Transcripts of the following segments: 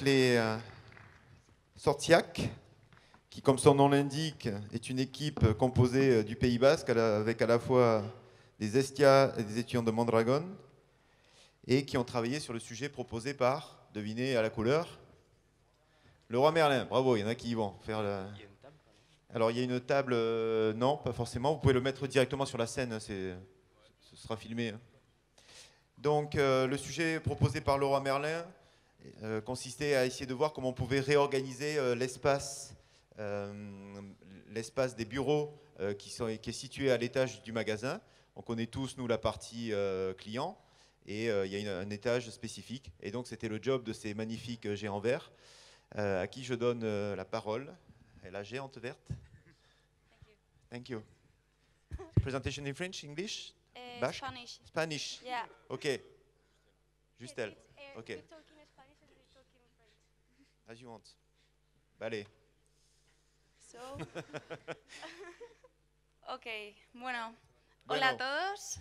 les Sortiac, qui, comme son nom l'indique, est une équipe composée du Pays Basque, avec à la fois des Estia et des étudiants de Mondragon, et qui ont travaillé sur le sujet proposé par, devinez à la couleur, le roi Merlin. Bravo, il y en a qui y vont faire la... Alors il y a une table, non, pas forcément, vous pouvez le mettre directement sur la scène, ce sera filmé. Donc le sujet proposé par le roi Merlin consistait à essayer de voir comment on pouvait réorganiser l'espace des bureaux qui est situé à l'étage du magasin. On connaît tous, nous, la partie client, et il y a un étage spécifique. Et donc c'était le job de ces magnifiques géants verts, à qui je donne la parole. Et la géante verte. Thank you. Presentation in French, English? Basque? Spanish. Spanish. Yeah. Ok. Juste elle. Ok. We talk in Spanish and we talk in French. As you want. Vale. So. Ok, bueno. Hola a todos.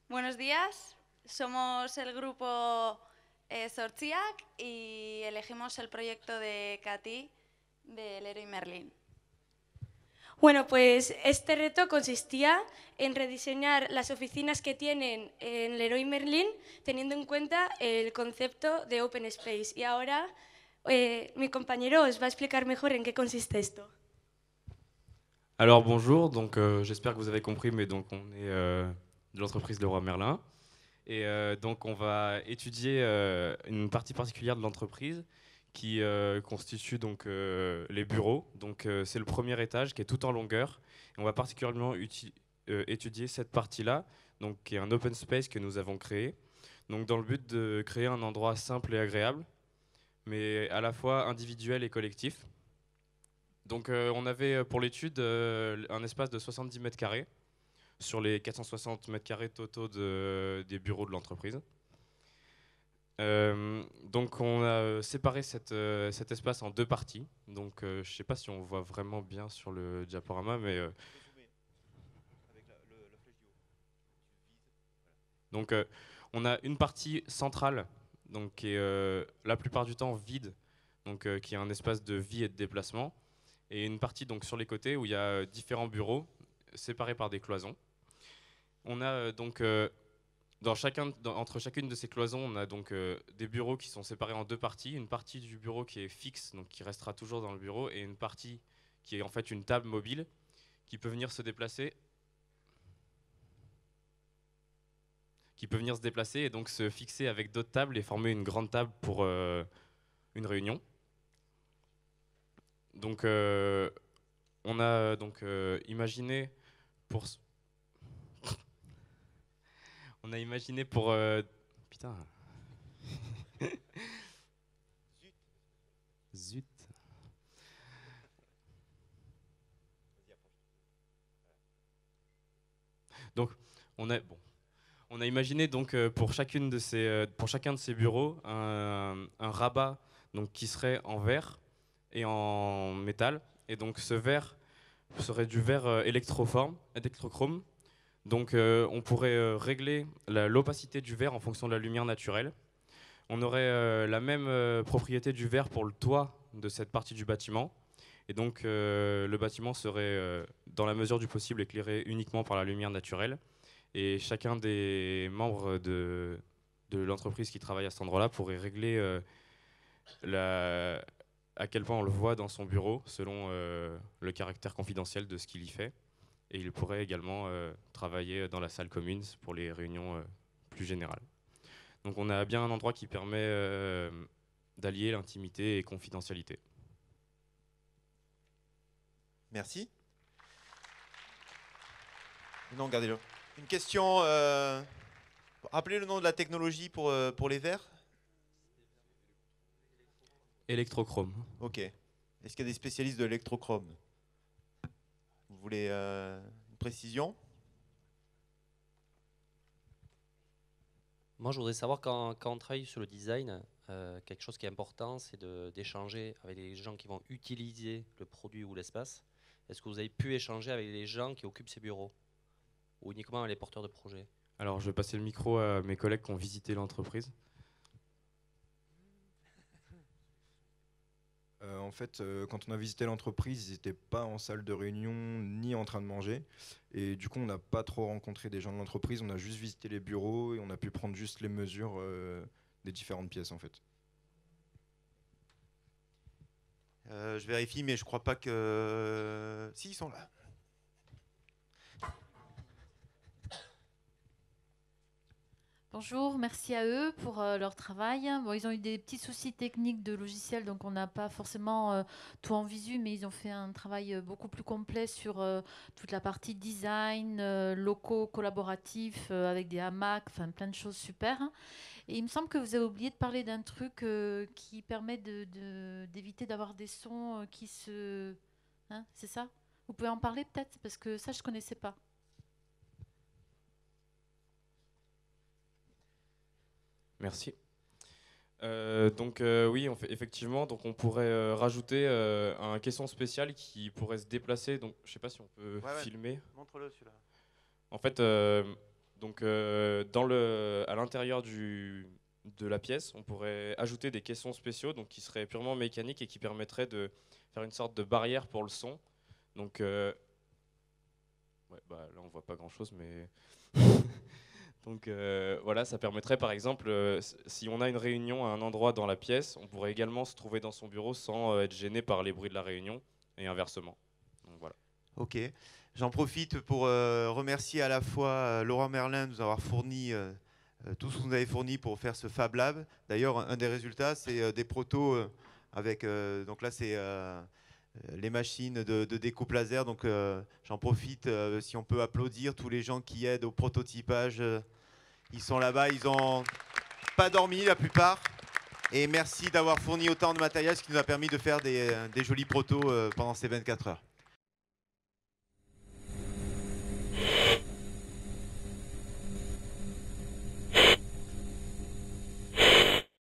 Buenos días. Somos el grupo Sortziak y elegimos el proyecto de Katy de Leroy Merlin. Bueno, pues este reto consistía en rediseñar las oficinas que tienen en Leroy Merlin teniendo en cuenta el concepto de Open Space. Y ahora mi compañero os va a explicar mejor en qué consiste esto. Alors bonjour, donc j'espère que vous avez compris, mais donc on est de l'entreprise Leroy Merlin. Et donc on va étudier une partie particulière de l'entreprise qui constitue donc les bureaux. Donc c'est le premier étage qui est tout en longueur. Et on va particulièrement étudier cette partie-là, donc qui est un open space que nous avons créé. Donc dans le but de créer un endroit simple et agréable, mais à la fois individuel et collectif. Donc on avait pour l'étude un espace de 70 mètres carrés sur les 460 mètres carrés totaux des bureaux de l'entreprise. Donc on a séparé cet espace en deux parties. Donc je ne sais pas si on voit vraiment bien sur le diaporama, mais donc on a une partie centrale, donc qui est la plupart du temps vide, donc qui est un espace de vie et de déplacement, et une partie donc sur les côtés où il y a différents bureaux séparés par des cloisons. On a donc entre chacune de ces cloisons, on a donc des bureaux qui sont séparés en deux parties. Une partie du bureau qui est fixe, donc qui restera toujours dans le bureau, et une partie qui est en fait une table mobile qui peut venir se déplacer, et donc se fixer avec d'autres tables et former une grande table pour une réunion. Donc on a donc imaginé pour putain. Zut. Donc on a imaginé donc pour chacun de ces bureaux un rabat donc qui serait en verre et en métal, et donc ce verre serait du verre électrochrome. Donc on pourrait régler l'opacité du verre en fonction de la lumière naturelle. On aurait la même propriété du verre pour le toit de cette partie du bâtiment. Et donc le bâtiment serait, dans la mesure du possible, éclairé uniquement par la lumière naturelle. Et chacun des membres de l'entreprise qui travaille à cet endroit-là pourrait régler à quel point on le voit dans son bureau, selon le caractère confidentiel de ce qu'il y fait. Et il pourrait également travailler dans la salle commune pour les réunions plus générales. Donc on a bien un endroit qui permet d'allier l'intimité et confidentialité. Merci. Non, gardez-le. Une question. Rappelez le nom de la technologie pour les verres. Électrochrome. Ok. Est-ce qu'il y a des spécialistes de l'électrochrome? Vous voulez une précision? Moi, je voudrais savoir quand on travaille sur le design, quelque chose qui est important, c'est d'échanger avec les gens qui vont utiliser le produit ou l'espace. Est-ce que vous avez pu échanger avec les gens qui occupent ces bureaux ou uniquement les porteurs de projets? Alors, je vais passer le micro à mes collègues qui ont visité l'entreprise. En fait, quand on a visité l'entreprise, ils n'étaient pas en salle de réunion ni en train de manger. Et du coup, on n'a pas trop rencontré des gens de l'entreprise. On a juste visité les bureaux et on a pu prendre juste les mesures des différentes pièces, en fait. Je vérifie, mais je crois pas que... Si, ils sont là. Bonjour, merci à eux pour leur travail. Bon, ils ont eu des petits soucis techniques de logiciel, donc on n'a pas forcément tout en visu, mais ils ont fait un travail beaucoup plus complet sur toute la partie design, locaux collaboratifs, avec des hamacs, enfin plein de choses super. Et il me semble que vous avez oublié de parler d'un truc qui permet d'éviter d'avoir des sons qui se... Hein, c'est ça? Vous pouvez en parler peut-être? Parce que ça, je ne connaissais pas. Merci. Oui, effectivement, donc on pourrait rajouter un caisson spécial qui pourrait se déplacer. Donc je sais pas si on peut filmer. Montre-le celui-là. En fait, à l'intérieur de la pièce, on pourrait ajouter des caissons spéciaux, donc qui seraient purement mécaniques et qui permettraient de faire une sorte de barrière pour le son. Donc là on voit pas grand-chose, mais donc voilà, ça permettrait par exemple, si on a une réunion à un endroit dans la pièce, on pourrait également se trouver dans son bureau sans être gêné par les bruits de la réunion et inversement. Donc voilà. Ok. J'en profite pour remercier à la fois Laurent Merlin de nous avoir fourni tout ce que vous nous avez fourni pour faire ce Fab Lab. D'ailleurs, un des résultats, c'est des protos avec... donc là, c'est les machines de découpe laser. Donc j'en profite, si on peut applaudir tous les gens qui aident au prototypage. Ils sont là-bas, ils n'ont pas dormi la plupart. Et merci d'avoir fourni autant de matériel, ce qui nous a permis de faire des jolis protos pendant ces 24 heures.